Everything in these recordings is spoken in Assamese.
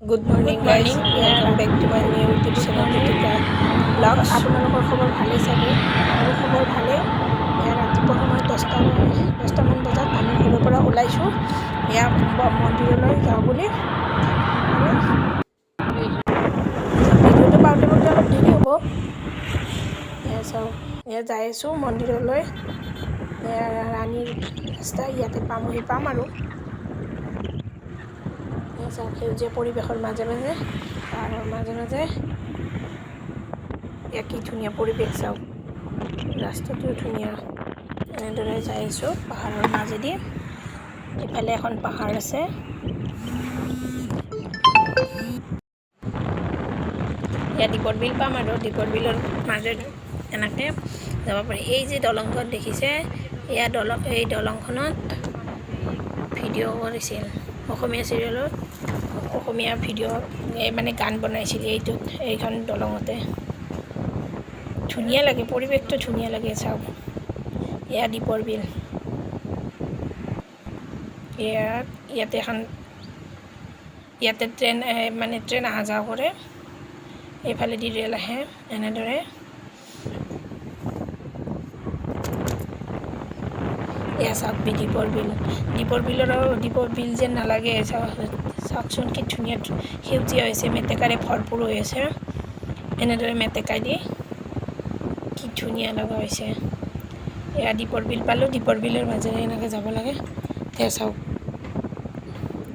Good morning guys, welcome back to my new YouTube channel Deepika Vlogs. আপোনালোকৰ খবৰ ভালে চাগে আৰু খবৰ ভালে। ৰাতিপুৱা সময় 10মান বজাত আমি ঘৰৰ পৰা ওলাইছোঁ মন্দিৰলৈ যাওঁ বুলি। ভিডিঅ'টো পাওঁতে অলপ দেৰি হ'ব। চাওঁ যাই আছোঁ মন্দিৰলৈ। ৰাণীৰ ৰাস্তা ইয়াতে পাম আৰু সেউজীয়া পৰিৱেশৰ মাজে মাজে পাহাৰৰ মাজে মাজে কি ধুনীয়া পৰিৱেশ চাওক, ৰাস্তাটোও ধুনীয়া। এনেদৰে যাই আছোঁ পাহাৰৰ মাজেদি। ইফালে এখন পাহাৰ আছে, ইয়াত দীপৰ বিল পাম আৰু দীপৰ বিলৰ মাজত এনেকৈ যাব পাৰি। এই যে দলংখন দেখিছে, এই দলংখনত ভিডিঅ' কৰিছিল অসমীয়া চিৰিয়েলত, অসমীয়া ভিডিঅ' মানে গান বনাইছিল এইখন দলঙতে। ধুনীয়া লাগে, পৰিৱেশটো ধুনীয়া লাগে চাওক। এয়া দীপৰ বিল। ইয়াতে ট্ৰেইন অহা যোৱা কৰে, এইফালেদি ৰেল আহে। এনেদৰে এয়া চাওক দীপৰ বিল যেন নালাগে। চাওকচোন কি ধুনীয়া সেউজীয়া হৈছে, মেটেকাৰে ভৰপূৰ হৈ আছে। এনেদৰে মেটেকাই দি কি ধুনীয়া লগা হৈছে। এয়া দীপৰ বিল পালোঁ, দীপৰ বিলৰ মাজেৰে এনেকৈ যাব লাগে। এয়া চাওক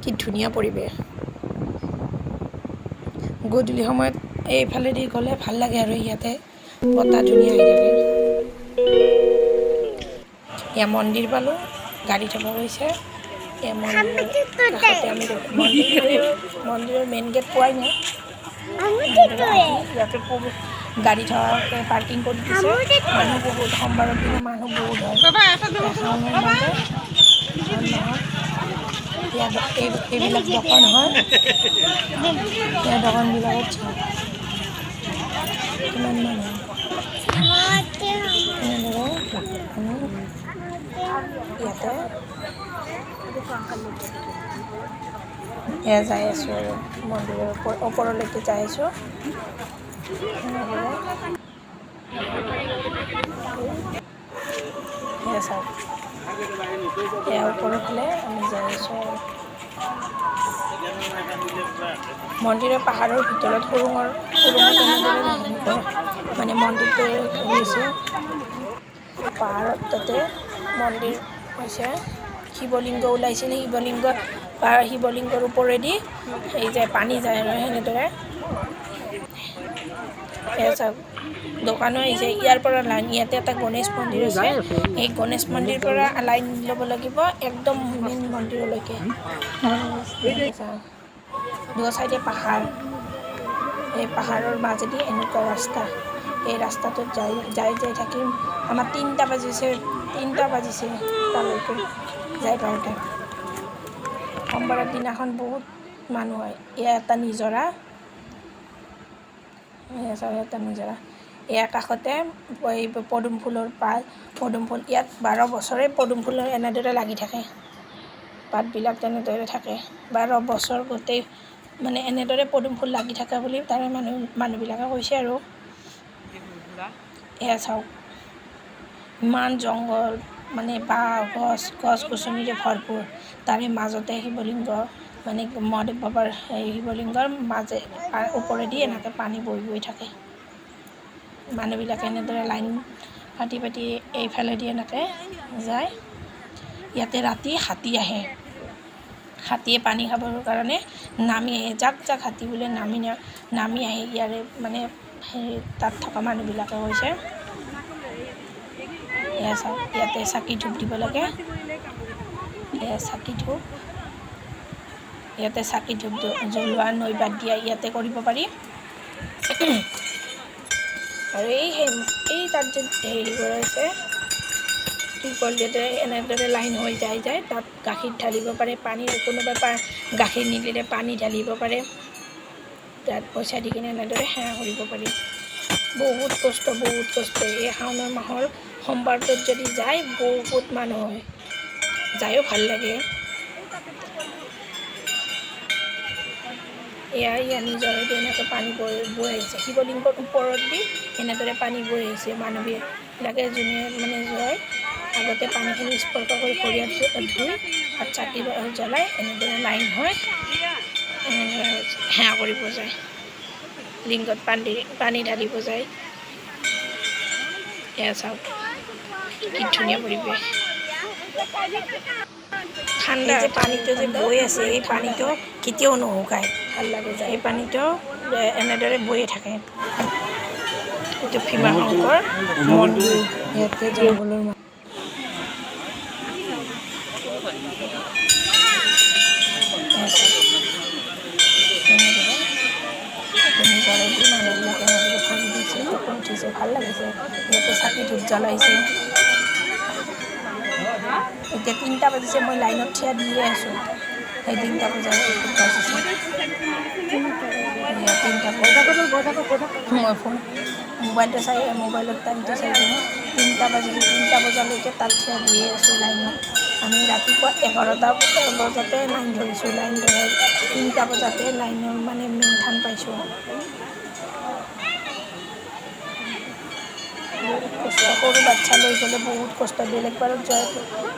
কি ধুনীয়া পৰিৱেশ। গধূলি সময়ত এইফালেদি গ'লে ভাল লাগে আৰু ইয়াতে বতাহ ধুনীয়া হৈ থাকে। এয়া মন্দিৰ পালোঁ, গাড়ী থ'ব গৈছে। এয়া মন্দিৰৰ কাষতে আমি মন্দিৰৰ মেইন গেট পোৱাই নাই। ইয়াতে গাড়ী থোৱা পাৰ্কিং কৰি দিছে। মানুহ বহুত, সোমবাৰৰ দিনা মানুহ বহুত হয়। শাওণৰ মাহত এইবিলাক দোকান হয়। এই দোকানবিলাকত চাওক কিমান মানুহ। এনেদৰে আমি ইয়াতে যাই আছোঁ আৰু মন্দিৰৰ ওপৰলৈকে যাই আছোঁ। চাওক এয়া ওপৰৰ ফালে আমি যাই আছোঁ আৰু মন্দিৰৰ পাহাৰৰ ভিতৰত সুৰুঙত মানে মন্দিৰটো হৈছে। পাহাৰত তাতে মন্দিৰ হৈছে, শিৱলিংগ ওলাইছিল। শিৱলিংগৰ ওপৰেদি এই যে পানী যায় আৰু সেনেদৰে চাওক দোকানো আহিছে। ইয়াৰ পৰা লাইন, ইয়াতে এটা গণেশ মন্দিৰ আছে। এই গণেশ মন্দিৰৰ পৰা লাইন ল'ব লাগিব একদম মেইন মন্দিৰলৈকে। দুটা চাইডে পাহাৰ, এই পাহাৰৰ মাজেদি এনেকুৱা ৰাস্তা। এই ৰাস্তাটোত যাই থাকিম। আমাৰ 3টা বাজিছে তালৈকে যাই পাওঁতে। সোমবাৰৰ দিনাখন বহুত মানুহ হয়। এয়া এটা নিজৰা, ইয়াৰ কাষতে পদুম ফুলৰ পাত, পদুম ফুল ইয়াত 12 বছৰে পদুম ফুলৰ এনেদৰে লাগি থাকে। পাতবিলাক তেনেদৰে থাকে 12 বছৰ গোটেই, মানে এনেদৰে পদুম ফুল লাগি থাকে বুলি তাৰে মানুহবিলাকে কৈছে আৰু। এয়া চাওক ইমান জংঘল, মানে গছ-গছনিৰে ভৰপূৰ। তাৰে মাজতে শিৱলিংগ, মানে মহাদেৱ বাবাৰ শিৱলিংগৰ ওপৰেদি এনেকৈ পানী বৈ থাকে। মানুহবিলাকে এনেদৰে লাইন পাতি এইফালেদি এনেকৈ যায়। ইয়াতে ৰাতি হাতী আহে, হাতীয়ে পানী খাবৰ কাৰণে নামি আহে। জাক হাতী বোলে নামি আহে ইয়াৰে, মানে তাত থকা মানুহবিলাকে কৈছে। এয়া চাওক ইয়াতে চাকি ধূপ দিব লাগে। ইয়াতে চাকি ধূপ জ্বলোৱা, নৈবাত দিয়া ইয়াতে কৰিব পাৰি। আৰু এই তাত যে হেৰিবোৰ আছে এনেদৰে লাইন হৈ যায় তাত গাখীৰ ঢালিব পাৰে। পানীৰ কোনোবাই গাখীৰ নিদিলে পানী ঢালিব পাৰে। তাত পইচা দি কিনে এনেদৰে সেৱা কৰিব পাৰি। বহুত কষ্ট। এই শাওণৰ মাহৰ সোমবাৰটোত যদি যায় বহুত মানুহ হয়, যায়ো ভাল লাগে। ইয়াৰ নিজৰেদি এনেকৈ পানী বৈ আহিছে। শিৱলিংগৰ ওপৰত দি এনেদৰে পানী বৈ আহিছে। মানুহবিলাকে যোনে মানে যায় আগতে পানীখিনি স্পৰ্শ কৰি ভৰি হাত ধুই তাত চাকি জ্বলাই এনেদৰে লাইন হৈ এনেদৰে সেৱা কৰিব যায়, লিংগত পানী ঢালিব যায়। এয়া চাওক কি ধুনীয়া পৰিৱেশ। ঠাণ্ডা যে পানীটো যে বৈ আছে, এই পানীটো কেতিয়াও নুশুকায়, ভাল লাগে যায়। এই পানীটো এনেদৰে বৈয়ে থাকে। এইটো ভীমা শংকৰ মন্দিৰ, ইয়াতে জংঘলৰ নিজৰেদি মানুহবিলাকে এনেদৰে ভৰি দিছে, ফটো উঠিছে, ভাল লাগিছে। ইয়াতে চাকি ধূপ জ্বলাইছে। এতিয়া 3টা বাজিছে, মই লাইনত থিয় দিয়ে আছোঁ। সেই 3টা বজাত বাজিছে। এয়া 3টা মই মোবাইলটো চাই মোবাইলত টাইমটো চাই কিনে 3টা বাজিছে। 3টা বজালৈকে তাত থিয় দিয়ে আছোঁ লাইনত। আমি ৰাতিপুৱা 11টা বজাতে লাইন ধৰিছোঁ। লাইন ধৰাৰ 3টা বজাতে লাইনৰ মানে মেইন থান পাইছোঁ। বহুত কষ্ট, সৰু বাচ্ছা লৈ গ'লে বহুত কষ্ট। বেলেগ বাৰত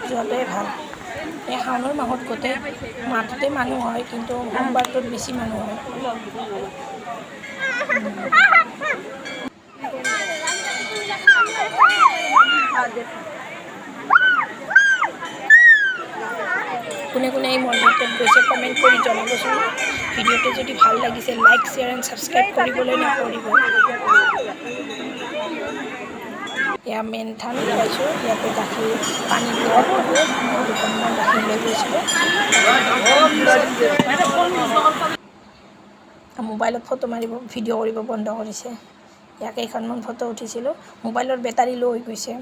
যোৱাটোৱে ভাল। এই শাওণৰ মাহত গোটেই মাহটোতে মানুহ হয়, কিন্তু সোমবাৰটোত বেছি মানুহ হয়। কোনে কোনে এই মন্দিৰটোত গৈছে কমেণ্ট কৰি জনাবচোন। ভিডিঅ'টো যদি ভাল লাগিছে লাইক, শ্বেয়াৰ এণ্ড ছাবস্ক্ৰাইব কৰিবলৈ নাপাহৰিব। এয়া মেইন থান পাইছোঁ। ইয়াতে গাখীৰ পানী দিয়াৰ বাবে মই দুখনমান গাখীৰ লৈ গৈছিলোঁ। মোবাইলত ফটো মাৰিব, ভিডিঅ' কৰিব বন্ধ কৰিছে। ইয়াক কেইখনমান ফটো উঠিছিলোঁ। মোবাইলৰ বেটাৰী ল' হৈ গৈছে।